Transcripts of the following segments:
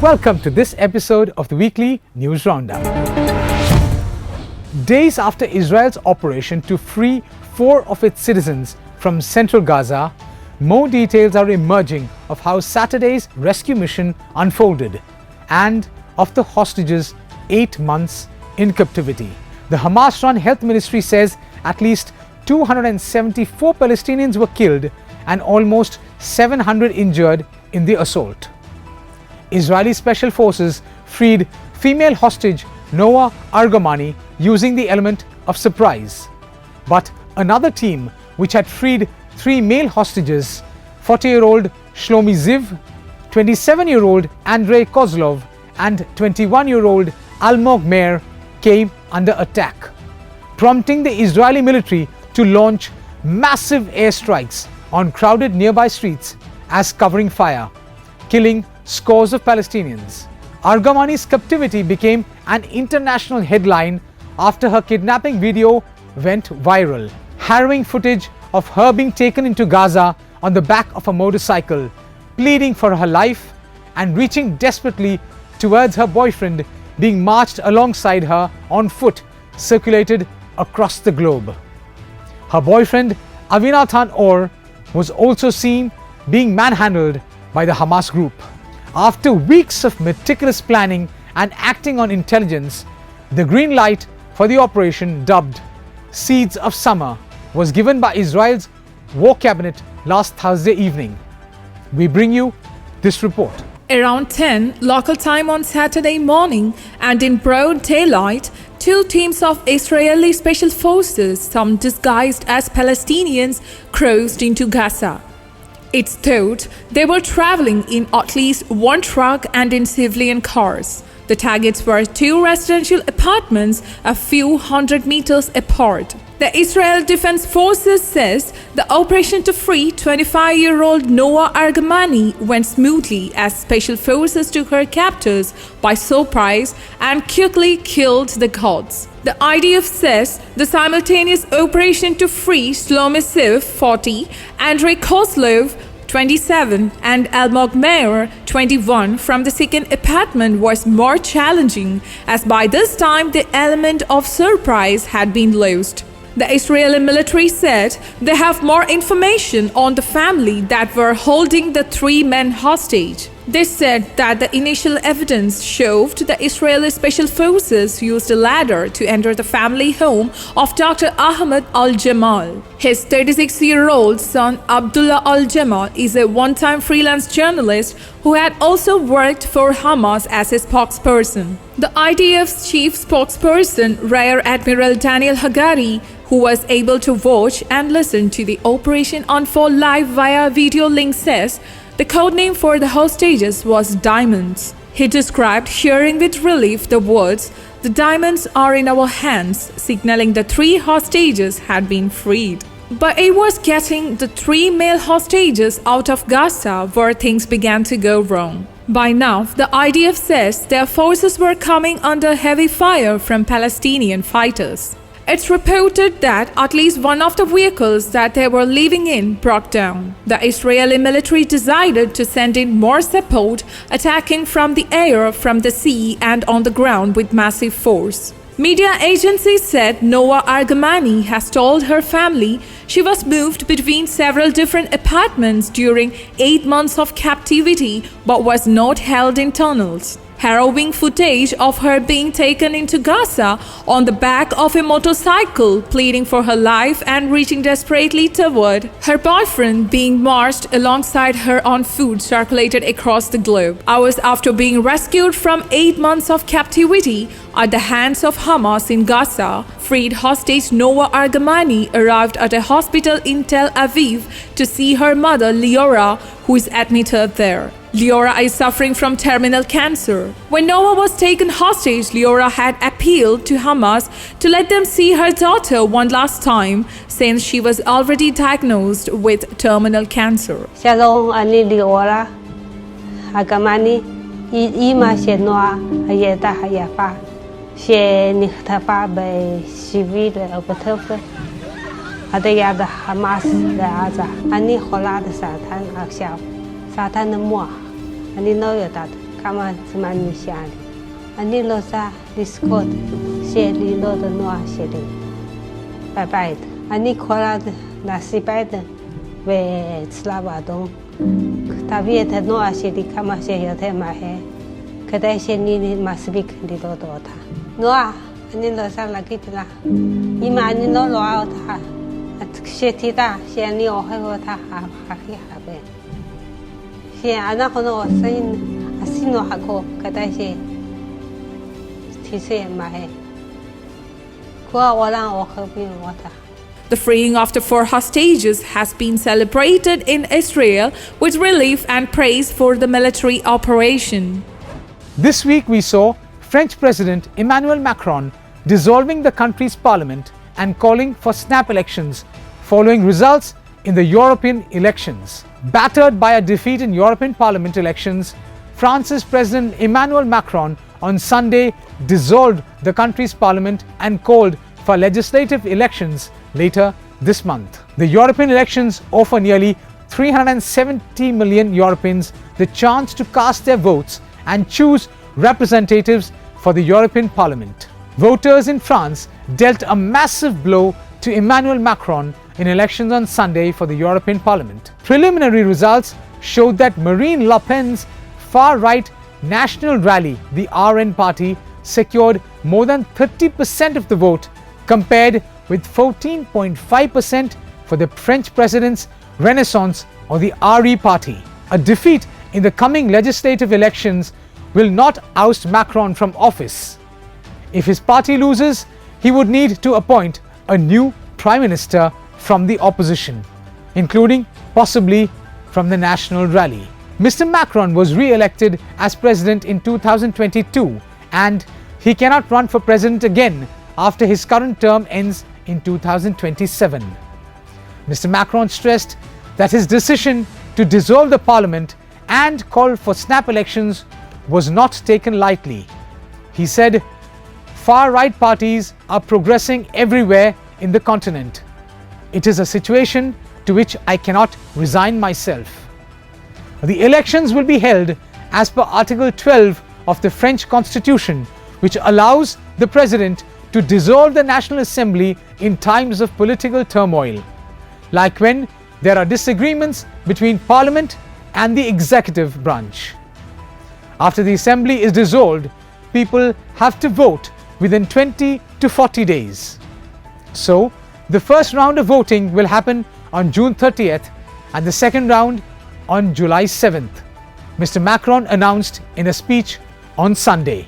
Welcome to this episode of the weekly News Roundup. Days after Israel's operation to free 4 of its citizens from central Gaza, more details are emerging of how Saturday's rescue mission unfolded and of the hostages' 8 months in captivity. The Hamas-run health ministry says at least 274 Palestinians were killed and almost 700 injured in the assault. Israeli special forces freed female hostage Noah Argamani using the element of surprise. But another team, which had freed 3 male hostages, 40-year-old Shlomi Ziv, 27-year-old Andrei Kozlov, and 21-year-old Almog Meir, came under attack, prompting the Israeli military to launch massive airstrikes on crowded nearby streets as covering fire, killing scores of Palestinians. Argamani's captivity became an international headline after her kidnapping video went viral. Harrowing footage of her being taken into Gaza on the back of a motorcycle, pleading for her life and reaching desperately towards her boyfriend being marched alongside her on foot circulated across the globe. Her boyfriend, Avinathan Or, was also seen being manhandled by the Hamas group. After weeks of meticulous planning and acting on intelligence, the green light for the operation, dubbed Seeds of Summer, was given by Israel's War Cabinet last Thursday evening. We bring you this report. Around 10 local time on Saturday morning and in broad daylight, 2 teams of Israeli special forces, some disguised as Palestinians, crossed into Gaza. It's thought they were traveling in at least 1 truck and in civilian cars. The targets were 2 residential apartments a few hundred meters apart. The Israel Defense Forces says the operation to free 25-year-old Noah Argamani went smoothly as special forces took her captors by surprise and quickly killed the guards. The IDF says the simultaneous operation to free Shlomi Ziv, 40, Andrei Kozlov, 27, and Almog Meir, 21, from the second apartment was more challenging, as by this time the element of surprise had been lost. The Israeli military said they have more information on the family that were holding the 3 men hostage. They said that the initial evidence showed the Israeli special forces used a ladder to enter the family home of Dr. Ahmed Al-Jamal. His 36-year-old son Abdullah Al-Jamal is a one-time freelance journalist who had also worked for Hamas as a spokesperson. The IDF's chief spokesperson, Rear Admiral Daniel Hagari, who was able to watch and listen to the operation unfold live via video link, says the codename for the hostages was Diamonds. He described hearing with relief the words, "The diamonds are in our hands," signaling the 3 hostages had been freed. But it was getting the 3 male hostages out of Gaza where things began to go wrong. By now, the IDF says their forces were coming under heavy fire from Palestinian fighters. It's reported that at least one of the vehicles that they were living in broke down. The Israeli military decided to send in more support, attacking from the air, from the sea, and on the ground with massive force. Media agencies said Noah Argamani has told her family she was moved between several different apartments during 8 months of captivity but was not held in tunnels. Harrowing footage of her being taken into Gaza on the back of a motorcycle, pleading for her life and reaching desperately toward her boyfriend being marched alongside her on foot, circulated across the globe. Hours after being rescued from 8 months of captivity at the hands of Hamas in Gaza, freed hostage Noah Argamani arrived at a hospital in Tel Aviv to see her mother Liora, who is admitted there. Liora is suffering from terminal cancer. When Noah was taken hostage, Liora had appealed to Hamas to let them see her daughter one last time, since she was already diagnosed with terminal cancer. Shalom, ani Liora. Argamani, ima she Noah, ayeta hayafa. She nihtapa be civil obetefe. Adaya the Hamas the Aza. Ani hola the Satan akshaw. Satan the moi. Ani know that. kama semani shali. Ani losa discord sheli lo de noa sheli. Bye bye. Ani kola nasi bye ve slava dong. Tavieta noa sheli kama sheli mahe. Kada sheni masbik di lo dota. Noa ani losa lagi pila. Ima ani no lo out ha. Shetita sheni ohe ta ha habe. She ana kono sin asino hako kada she tise mahe. Kwa wala o khabi wata. The freeing of the 4 hostages has been celebrated in Israel with relief and praise for the military operation. This week we saw French President Emmanuel Macron dissolving the country's parliament and calling for snap elections following results in the European elections. Battered by a defeat in European Parliament elections, France's President Emmanuel Macron on Sunday dissolved the country's parliament and called for legislative elections later this month. The European elections offer nearly 370 million Europeans the chance to cast their votes and choose representatives for the European Parliament. Voters in France dealt a massive blow to Emmanuel Macron in elections on Sunday for the European Parliament. Preliminary results showed that Marine Le Pen's far-right national rally, the RN party, secured more than 30% of the vote compared with 14.5% for the French president's Renaissance or the RE party. A defeat in the coming legislative elections will not oust Macron from office. If his party loses, he would need to appoint a new prime minister from the opposition, including possibly from the National Rally. Mr. Macron was re-elected as president in 2022 and he cannot run for president again after his current term ends in 2027. Mr. Macron stressed that his decision to dissolve the parliament and call for snap elections was not taken lightly. He said, "Far-right parties are progressing everywhere in the continent. It is a situation to which I cannot resign myself." The elections will be held as per Article 12 of the French Constitution, which allows the president to dissolve the National Assembly in times of political turmoil, like when there are disagreements between Parliament and the executive branch. After the Assembly is dissolved, people have to vote within 20 to 40 days. So, the first round of voting will happen on June 30th and the second round on July 7th, Mr. Macron announced in a speech on Sunday.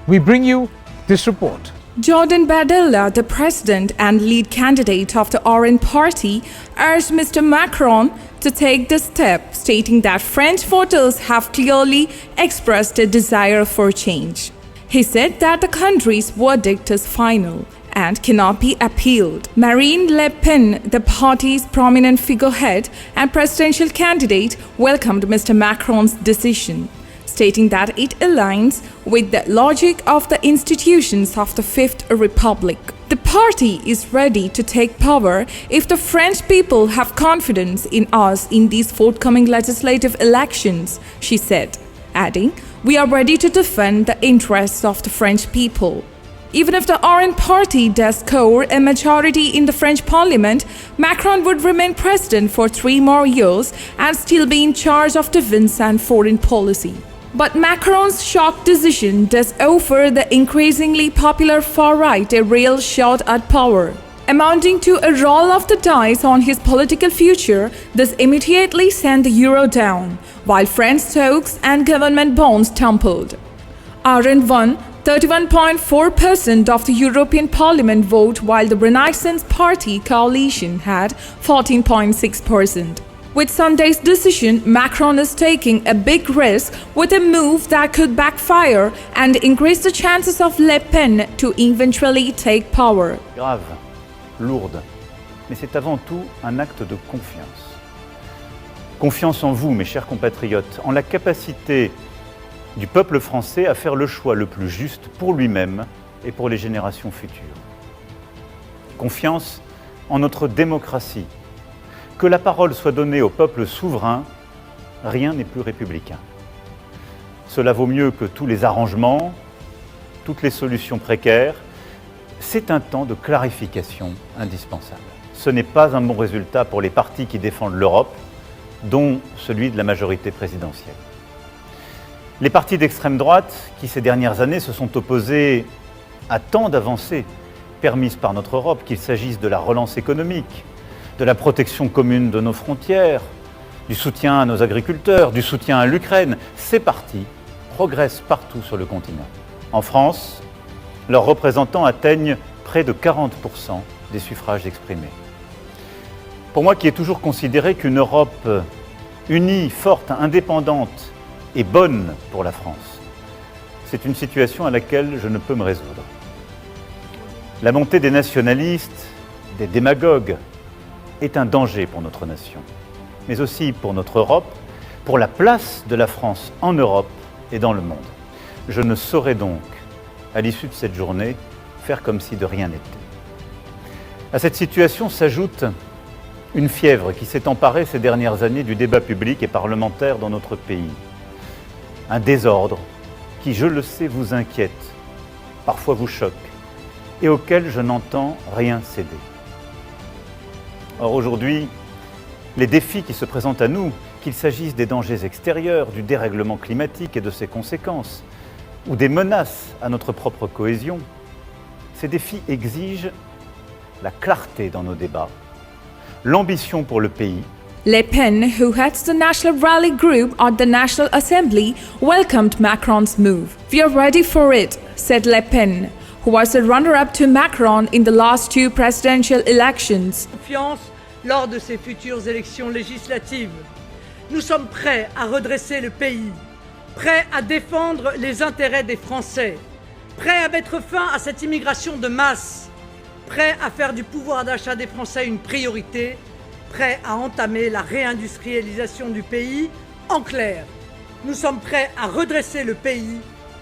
We bring you this report. Jordan Bardella, the president and lead candidate of the RN party, urged Mr. Macron to take this step, stating that French voters have clearly expressed a desire for change. He said that the country's verdict is final and cannot be appealed. Marine Le Pen, the party's prominent figurehead and presidential candidate, welcomed Mr. Macron's decision, stating that it aligns with the logic of the institutions of the Fifth Republic. The party is ready to take power if the French people have confidence in us in these forthcoming legislative elections, she said, adding, "We are ready to defend the interests of the French people." Even if the RN party does score a majority in the French parliament, Macron would remain president for 3 more years and still be in charge of defense and foreign policy. But Macron's shock decision does offer the increasingly popular far-right a real shot at power. Amounting to a roll of the dice on his political future, this immediately sent the euro down, while French stocks and government bonds tumbled. RN won 31.4% of the European Parliament vote, while the Renaissance Party coalition had 14.6%. With Sunday's decision, Macron is taking a big risk with a move that could backfire and increase the chances of Le Pen to eventually take power. Grave, lourde, mais c'est avant tout un acte de confiance. Confiance en vous, mes chers compatriotes, en la capacité du peuple français à faire le choix le plus juste pour lui-même et pour les générations futures. Confiance en notre démocratie. Que la parole soit donnée au peuple souverain, rien n'est plus républicain. Cela vaut mieux que tous les arrangements, toutes les solutions précaires. C'est un temps de clarification indispensable. Ce n'est pas un bon résultat pour les partis qui défendent l'Europe, dont celui de la majorité présidentielle. Les partis d'extrême droite, qui ces dernières années se sont opposés à tant d'avancées permises par notre Europe, qu'il s'agisse de la relance économique, de la protection commune de nos frontières, du soutien à nos agriculteurs, du soutien à l'Ukraine, ces partis progressent partout sur le continent. En France, leurs représentants atteignent près de 40% des suffrages exprimés. Pour moi, qui ai toujours considéré qu'une Europe unie, forte, indépendante et bonne pour la France, c'est une situation à laquelle je ne peux me résoudre. La montée des nationalistes, des démagogues, est un danger pour notre nation, mais aussi pour notre Europe, pour la place de la France en Europe et dans le monde. Je ne saurais donc, à l'issue de cette journée, faire comme si de rien n'était. À cette situation s'ajoute une fièvre qui s'est emparée ces dernières années du débat public et parlementaire dans notre pays. Un désordre qui, je le sais, vous inquiète, parfois vous choque, et auquel je n'entends rien céder. Or aujourd'hui, les défis qui se présentent à nous, qu'il s'agisse des dangers extérieurs, du dérèglement climatique et de ses conséquences, ou des menaces à notre propre cohésion, ces défis exigent la clarté dans nos débats, l'ambition pour le pays. Le Pen, who heads the National Rally Group at the National Assembly, welcomed Macron's move. "We are ready for it," said Le Pen, who was the runner-up to Macron in the last two presidential elections. Confiance lors de ces futures élections législatives. Nous sommes prêts à redresser le pays, prêts à défendre les intérêts des Français, prêts à mettre fin à cette immigration de masse, prêts à faire du pouvoir d'achat des Français une priorité, prêts à entamer la réindustrialisation du pays. En clair, nous sommes prêts à redresser le pays,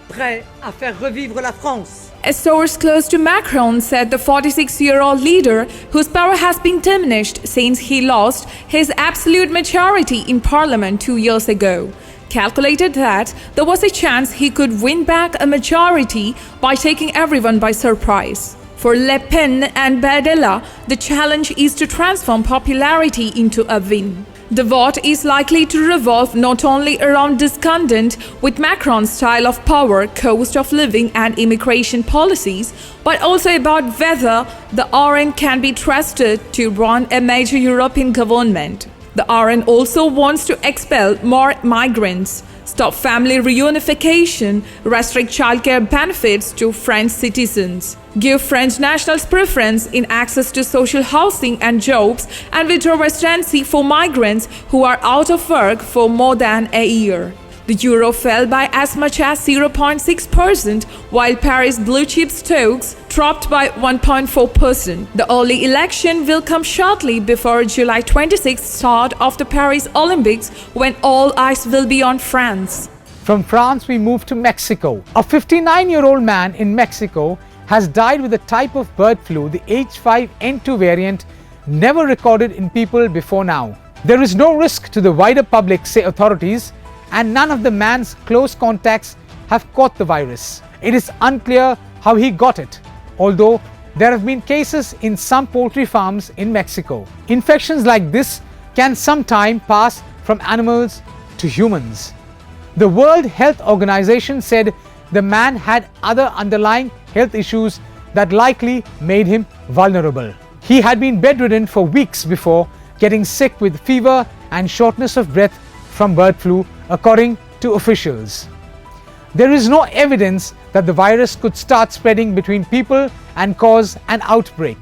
prêts à faire revivre la France. A source close to Macron said the 46-year-old leader, whose power has been diminished since he lost his absolute majority in parliament 2 years ago, calculated that there was a chance he could win back a majority by taking everyone by surprise. For Le Pen and Bardella, the challenge is to transform popularity into a win. The vote is likely to revolve not only around discontent with Macron's style of power, cost of living and immigration policies, but also about whether the RN can be trusted to run a major European government. The RN also wants to expel more migrants, stop family reunification, restrict childcare benefits to French citizens, give French nationals preference in access to social housing and jobs, and withdraw residency for migrants who are out of work for more than a year. The euro fell by as much as 0.6%, while Paris blue chip stocks dropped by 1.4%. The early election will come shortly before July 26th start of the Paris Olympics, when all eyes will be on France. From France, we move to Mexico. A 59-year-old man in Mexico has died with a type of bird flu, the H5N2 variant, never recorded in people before now. There is no risk to the wider public, say authorities, and none of the man's close contacts have caught the virus. It is unclear how he got it, although there have been cases in some poultry farms in Mexico. Infections like this can sometimes pass from animals to humans. The World Health Organization said the man had other underlying health issues that likely made him vulnerable. He had been bedridden for weeks before getting sick with fever and shortness of breath from bird flu, according to officials. There is no evidence that the virus could start spreading between people and cause an outbreak.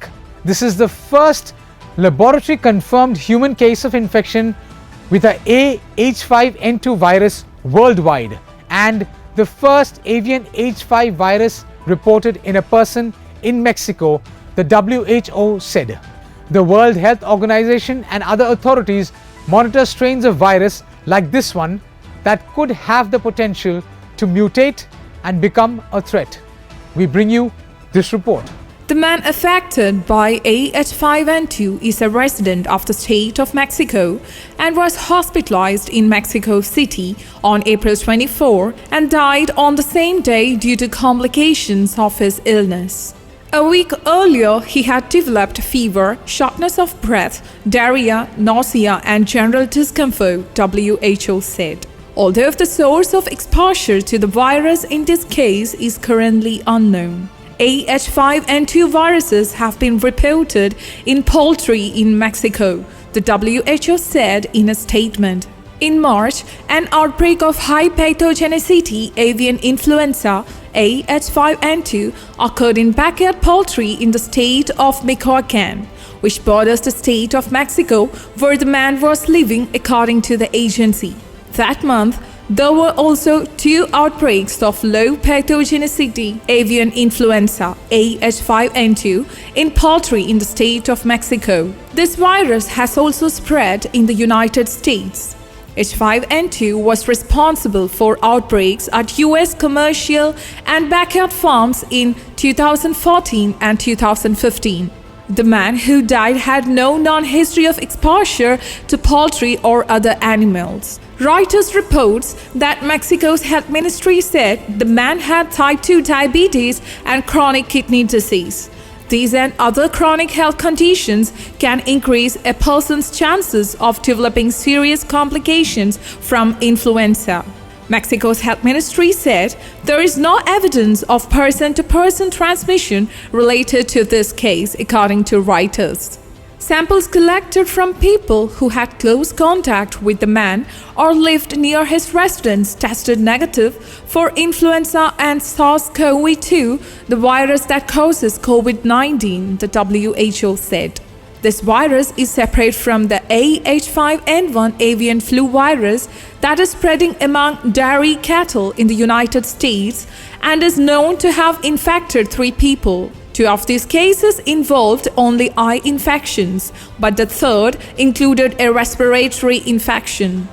This is the first laboratory confirmed human case of infection with a H5N2 virus worldwide, and the first avian H5 virus reported in a person in Mexico, the WHO said. The World Health Organization and other authorities monitor strains of virus like this one that could have the potential to mutate and become a threat. We bring you this report. The man affected by AH5N2 is a resident of the state of Mexico and was hospitalized in Mexico City on April 24 and died on the same day due to complications of his illness. A week earlier, he had developed fever, shortness of breath, diarrhea, nausea, and general discomfort, WHO said. Although the source of exposure to the virus in this case is currently unknown. AH5N2 viruses have been reported in poultry in Mexico, the WHO said in a statement. In March, an outbreak of high pathogenicity avian influenza AH5N2 occurred in backyard poultry in the state of Michoacan, which borders the state of Mexico, where the man was living, according to the agency. That month, there were also 2 outbreaks of low pathogenicity avian influenza AH5N2 in poultry in the state of Mexico. This virus has also spread in the United States. H5N2 was responsible for outbreaks at US commercial and backyard farms in 2014 and 2015. The man who died had no known history of exposure to poultry or other animals. Reuters reports that Mexico's health ministry said the man had type 2 diabetes and chronic kidney disease. These and other chronic health conditions can increase a person's chances of developing serious complications from influenza. Mexico's health ministry said there is no evidence of person-to-person transmission related to this case, according to Reuters. Samples collected from people who had close contact with the man or lived near his residence tested negative for influenza and SARS-CoV-2, the virus that causes COVID-19, the WHO said. This virus is separate from the AH5N1 avian flu virus that is spreading among dairy cattle in the United States and is known to have infected 3 people. 2 of these cases involved only eye infections, but the third included a respiratory infection.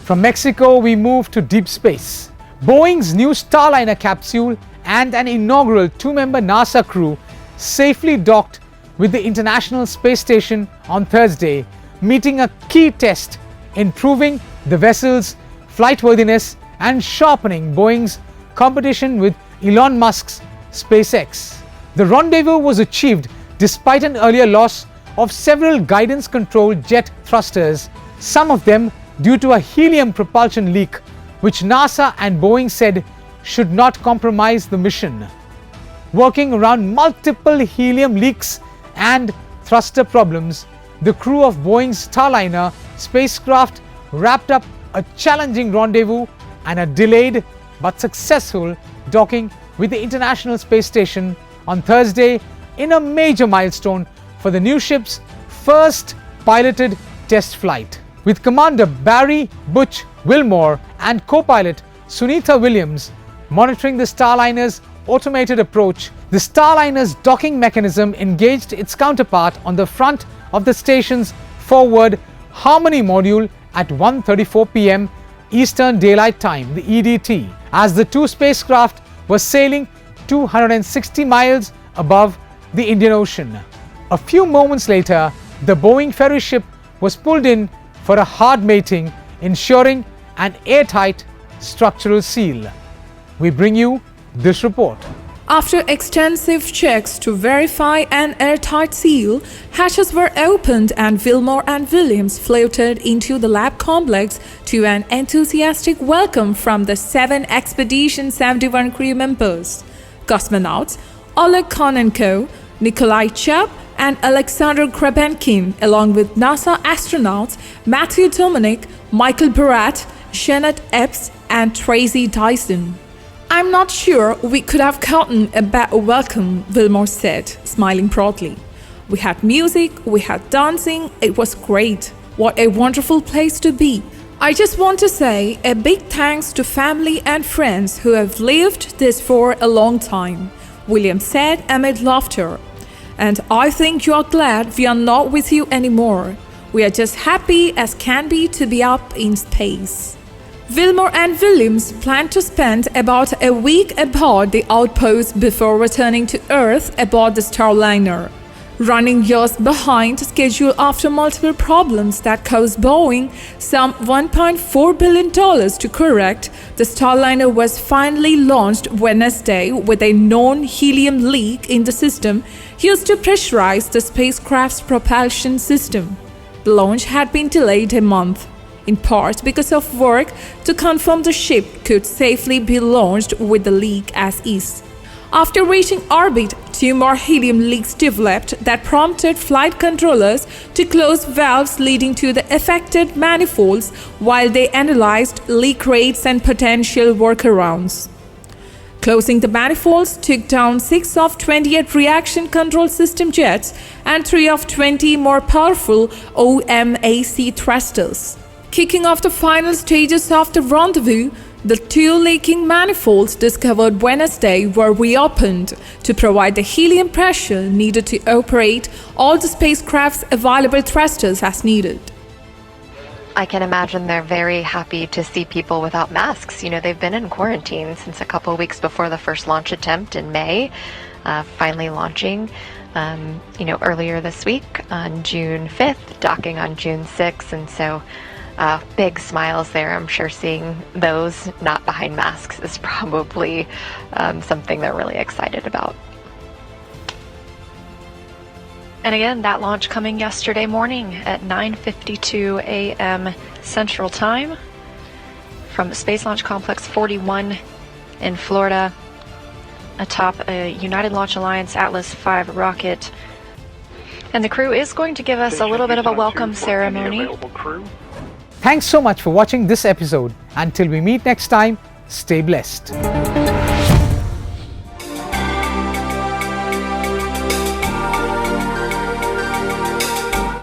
From Mexico, we move to deep space. Boeing's new Starliner capsule and an inaugural 2-member NASA crew safely docked with the International Space Station on Thursday, meeting a key test in proving the vessel's flightworthiness and sharpening Boeing's competition with Elon Musk's SpaceX. The rendezvous was achieved despite an earlier loss of several guidance-controlled jet thrusters, some of them due to a helium propulsion leak, which NASA and Boeing said should not compromise the mission. Working around multiple helium leaks and thruster problems, the crew of Boeing's Starliner spacecraft wrapped up a challenging rendezvous and a delayed but successful docking with the International Space Station on Thursday in a major milestone for the new ship's first piloted test flight. With Commander Barry Butch Wilmore and co-pilot Sunitha Williams monitoring the Starliner's automated approach, the Starliner's docking mechanism engaged its counterpart on the front of the station's forward Harmony module at 1:34 p.m. Eastern Daylight Time, the EDT, as the 2 spacecraft were sailing 260 miles above the Indian Ocean. A few moments later, the Boeing ferry ship was pulled in for a hard mating, ensuring an airtight structural seal. We bring you this report. After extensive checks to verify an airtight seal, hatches were opened and Wilmore and Williams floated into the lab complex to an enthusiastic welcome from the 7 Expedition 71 crew members. Cosmonauts Oleg Konenko, Nikolai Chubb, and Alexander Krebenkin, along with NASA astronauts Matthew Dominic, Michael Barat, Janet Epps, and Tracy Dyson. "I'm not sure we could have gotten a better welcome," Wilmore said, smiling proudly. "We had music, we had dancing, it was great. What a wonderful place to be. I just want to say a big thanks to family and friends who have lived this for a long time," Williams said amid laughter. "And I think you are glad we are not with you anymore. We are just happy as can be to be up in space." Wilmore and Williams planned to spend about a week aboard the outpost before returning to Earth aboard the Starliner. Running years behind schedule after multiple problems that caused Boeing some $1.4 billion to correct, the Starliner was finally launched Wednesday with a known helium leak in the system used to pressurize the spacecraft's propulsion system. The launch had been delayed a month, in part because of work to confirm the ship could safely be launched with the leak as is. After reaching orbit, 2 more helium leaks developed that prompted flight controllers to close valves leading to the affected manifolds while they analyzed leak rates and potential workarounds. Closing the manifolds took down 6 of 28 reaction control system jets and 3 of 20 more powerful OMAC thrusters. Kicking off the final stages of the rendezvous, the 2 leaking manifolds discovered Wednesday were reopened to provide the helium pressure needed to operate all the spacecraft's available thrusters as needed. I can imagine they're very happy to see people without masks. You know, they've been in quarantine since a couple of weeks before the first launch attempt in May, finally launching, earlier this week on June 5th, docking on June 6th, and so big smiles there. I'm sure seeing those not behind masks is probably something they're really excited about. And again, that launch coming yesterday morning at 9:52 a.m. Central Time from Space Launch Complex 41 in Florida atop a United Launch Alliance Atlas V rocket. And the crew is going to give us a little bit of a welcome ceremony. Thanks so much for watching this episode. Until we meet next time, stay blessed.